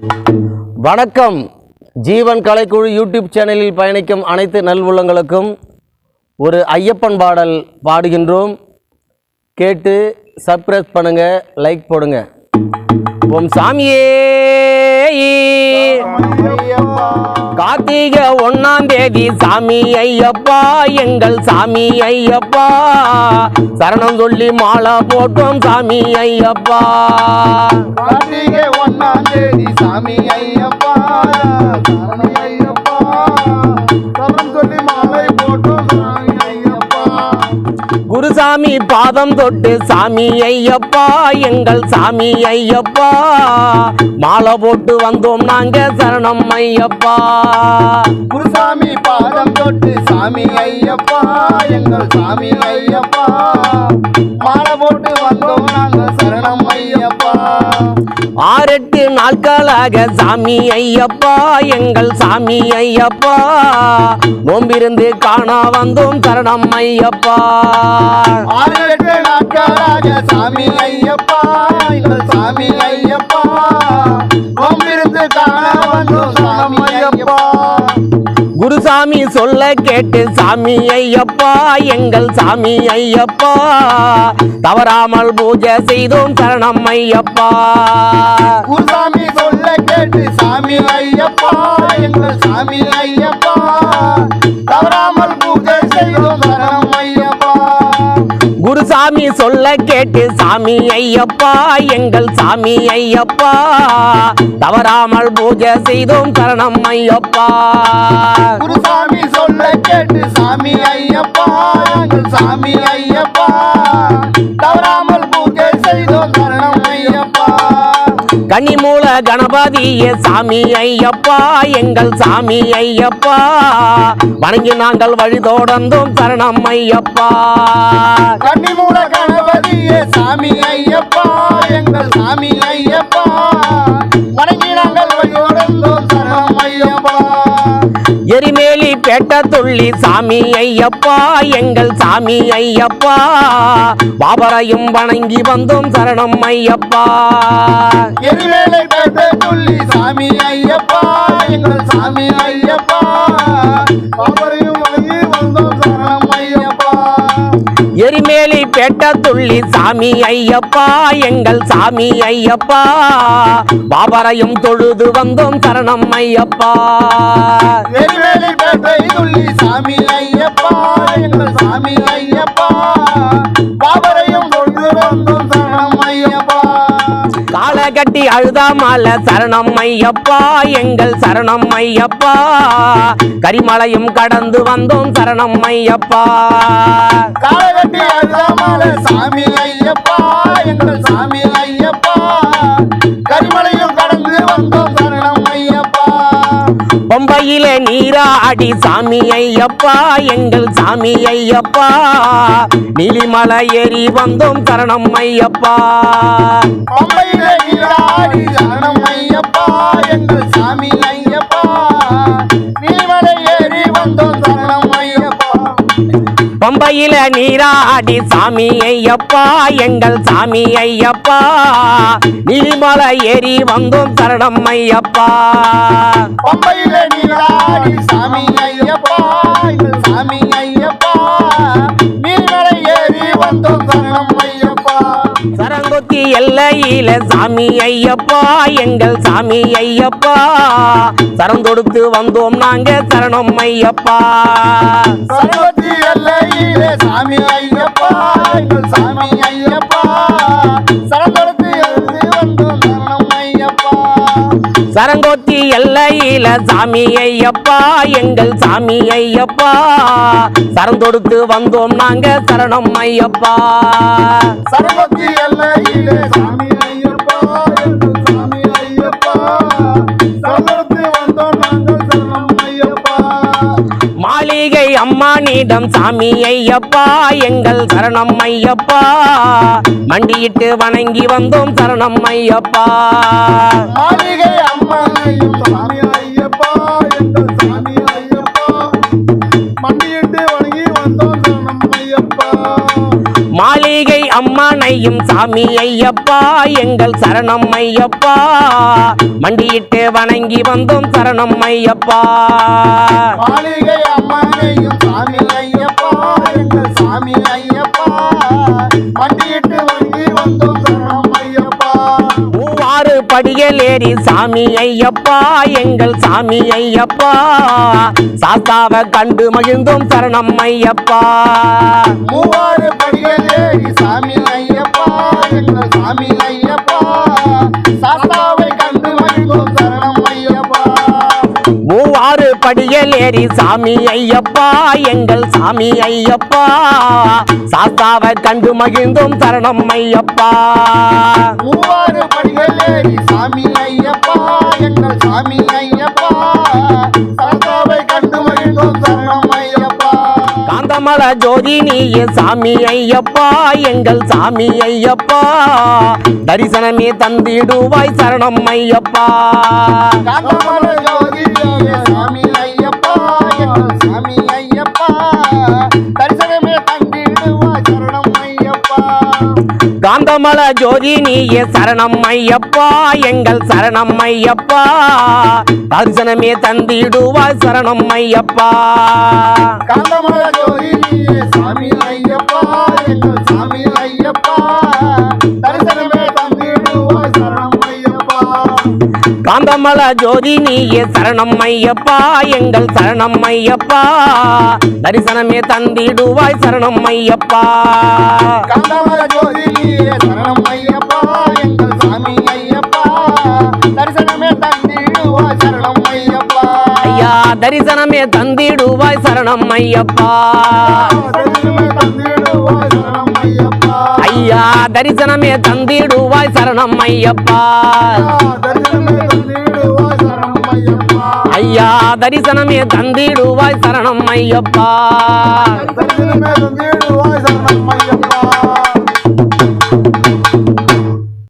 வணக்கம். ஜீவன் கலைக்குழு யூடியூப் சேனலில் பயணிக்கும் அனைத்து நல்வுள்ளங்களுக்கும் ஒரு ஐயப்பன் பாடல் பாடுகின்றோம். கேட்டு சப்ஸ்கிரைப் பண்ணுங்க, லைக் போடுங்க. ஓம் சாமியே, கார்த்திகை 1ஆம் தேதி சாமி ஐயப்பா, எங்கள் சாமி ஐயப்பா, சரணம் சொல்லி மாலை போட்டோம் சாமி ஐயப்பா. கார்த்திகை 1ஆம் தேதி சாமி ஐயப்பா, சாமி ஐயப்பா, சரணம் சொல்லி மாலை போட்டோம் சாமி ஐயப்பா. குருசாமி பாதம் தொட்டு சாமி ஐயப்பா, எங்கள் சாமி ஐயப்பா, மாலை போட்டு வந்தோம் நாங்க சரணம் ஐயப்பா. குருசாமி பாதம் தொட்டு சாமி ஐயப்பா, எங்கள் சாமி ஐயப்பா, மாலை போட்டு வந்தோம் நாங்க சரணம் ஐயப்பா. 6-8 நாட்களாக சாமி ஐயப்பா, எங்கள் சாமி ஐயப்பா, நோம்பிருந்து காண வந்தோம் சரணம் ஐயப்பா. 6-8 நாட்களாக சாமி ஐயப்பா, எங்கள் சாமி ஐயப்பா, நோம்பிருந்து காண வந்தோம் சாமி ஐயப்பா. குருசாமி சொல்ல கேட்டு சாமி ஐயப்பா, எங்கள் சாமி ஐயப்பா, தவறாமல் பூஜை செய்தோம் சரணம் ஐயப்பா. குருசாமி சொல்ல கேட்டு சாமி ஐயப்பா, எங்கள் சாமி ஐயப்பா, தவறாமல் பூஜை செய்தோம் சரணம் ஐயப்பா. குருசாமி சொல்ல கேட்டு சாமி ஐயப்பா, எங்கள் சாமி ஐயப்பா, தவறாமல் பூஜை செய்தோம் சரணம் ஐயப்பா. குருசாமி சொல்ல கேட்டு சாமி ஐயப்பா, எங்கள் சாமி ஐயப்பா, தவறாமல் பூஜை செய்தோம் சரணம் ஐயப்பா. கனிமூல கணபதியே சாமி ஐயப்பா, எங்கள் சாமி ஐயப்பா, வணங்கி நாங்கள் வழி தொடர்ந்தோம் சரணம் ஐயப்பா. கன்னிமூல கணபதியே சாமி ஐயப்பா, எங்கள் சாமி ஐயப்பா, வணங்கி நாங்கள் வழி தொடர்ந்தோம் சரணம் ஐயப்பா. எரிமேலி பேட்ட துள்ளி சாமி ஐயப்பா, எங்கள் சாமி ஐயப்பா, பாபரையும் வணங்கி வந்தோம் சரணம் ஐயப்பா. எரிவேலை பேட்டை துள்ளி சாமி ஐயப்பா, எங்கள் சாமி ஐயப்பா, பாபரையும் வணங்கி வந்தோம் சரணம் ஐயப்பா. எரிமேலி பேட்ட துள்ளி சாமி ஐயப்பா, எங்கள் சாமி ஐயப்பா, பாபரையும் தொழுது வந்தோம் சரணம் ஐயப்பா. எரிவேலை பேட்டை துள்ளி சாமி ஐயப்பா, எங்கள் சாமி ஐயப்பா, பாபரையும் தொழுது வந்தோம் சரணம் ஐயப்பா. காலை கட்டி அழுதாமல சரணம் ஐயப்பா, எங்கள் சரணம் ஐயப்பா, கரிமலையும் கடந்து வந்தோம் சரணம் ஐயப்பா. காலகட்டி அழுதாமல சாமி ஐயப்பா, எங்கள் சாமி ஐயப்பா, கரிமலையும் கடந்து வந்தோம் சரணம் ஐயப்பா. பொம்பையில நீராடி சாமி ஐயப்பா, எங்கள் சாமி ஐயப்பா, நீலிமலை ஏறி வந்தோம் சரணம் ஐயப்பா. பம்பையில நீராடி சரணம் ஐயப்பா, எங்கள் சாமி ஐயப்பா, நீலிமலை ஏறி வந்தோம் சரணம் ஐயப்பா. பம்பையில நீராடி சாமி ஐயப்பா, எங்கள் சாமி ஐயப்பா, நீலிமலை ஏறி வந்தோம் சரணம் ஐயப்பா. பம்பையில நீராடி சாமி ஐயப்பா, எங்கள் சாமி ஐயப்பா, நீலிமலை ஏறி வந்தோம் சரணம் ஐயப்பா. சரங்கொத்தி எல்லையில சாமி ஐயப்பா, எங்கள் சாமி ஐயப்பா, சரம் கொடுத்து வந்தோம் நாங்க சரணம் ஐயப்பா. சரவத்தி எல்லையிலே சாமி ஐயப்பா, எங்கள் சாமி ஐயப்பா, சரந்தொடுத்து எழுதி வந்தோம் சரணம் ஐயப்பா. சரங்கொத்தி எல்லையில சாமி ஐயப்பா, எங்கள் சாமி ஐயப்பா, சரம் கொடுத்து வந்தோம் நாங்க சரணம் ஐயப்பா. சரவத்தி எல்லையிலே சாமி ஐயப்பா, எங்கள் சாமி ஐயப்பா, சரந்தொடுத்து வந்தோம் நாங்கள் சரணம் ஐயப்பா. மாளிகை அம்மானிடம் சாமி ஐயப்பா, எங்கள் சரணம் ஐயப்பா, மண்டியிட்டு வணங்கி வந்தோம் சரணம் ஐயப்பா. மாளிகை அம்மனையும் சாமி ஐயப்பா, எங்கள் சாமி ஐயப்பா, மண்டியிட்டு வணங்கி வந்தோம் சரணம் ஐயப்பா. மாளிகை அம்மனை நீயும் சாமி ஐயப்பா எங்கள் சரணம் ஐயப்பா மண்டியிட்டு வணங்கி வந்தோம் சரணம் ஐயப்பா மாளிகை அம்மனையும் சாமி ஐயப்பா எங்கள் சாமி ஐயப்பா மண்டியிட்டு வணங்கி வந்தோம் சரணம் ஐயப்பா மூவாறு படிகள் ஏறி சாமி ஐயப்பா எங்கள் சாமி ஐயப்பா சாஸ்தாவை கண்டு மகிழ்ந்தோம் சரணம் ஐயப்பா மூவாறு படிகள் ஏறி சாமி ஐயப்பா எங்கள் சாமி ஐயப்பா சாஸ்தாவை கண்டு மகிழ்ந்தோம் சரணம் ஐயப்பா மூவாறு படிகள் ஏறி சாமி ஐயப்பா எங்கள் சாமி ஐயப்பா சாஸ்தாவை கண்டு மகிழ்ந்தோம் சரணம் ஐயப்பா மூவாறு படிகள் ஏறி சாமி ஐயப்பா எங்கள் சாமி ஐயப்பா சாஸ்தாவை கண்டு மகிழ்ந்தோம் சரணம் ஐயப்பா காந்தமல ஜோதி நீயே சாமி ஐயப்பா எங்கள் சாமி ஐயப்பா தரிசனமே தந்திடுவாய் சரணம் ஐயப்பா காந்தமல ஜோதி சாமி ஐயப்பா எங்கள் சாமி ஐயப்பா தரிசனமே தந்திடுவாய் சரணம் ஐயப்பா காந்தமல ஜோதி நீயே சரணம் ஐயப்பா எங்கள் சரணம் ஐயப்பா தரிசனமே தந்திடுவாய் சரணம் ஐயப்பா காந்தமல ஜோதி சாமி ஐயப்பா எங்கள் சாமி ஐயப்பா தரிசனமே தந்திடுவாய் சரணம் ஐயப்பா காந்தமல ஜோதி நீயே சரணம் ஐயப்பா எங்கள் சரணம் ஐயப்பா தரிசனமே தந்திடுவாய் சரணம் ஐயப்பா காந்தமல ஜோதி சரணம் ஐயப்பா எங்கள் சாமி ஐயப்பா தரிசனமே தந்திடுவாய் சரணம் ஐயப்பா ஐயா தரிசனமே தந்திடுவாய் சரணம் ஐயப்பா தரிசனமே தந்திடுவாய் சரணம் ஐயப்பா ஐயா தரிசனமே தந்திடுவாய் சரணம் ஐயப்பா தரிசனமே தந்திடுவாய் சரணம் ஐயப்பா ஐயா தரிசனமே தந்திடுவாய் சரணம் ஐயப்பா தரிசனமே தந்திடுவாய் சரணம் ஐயப்பா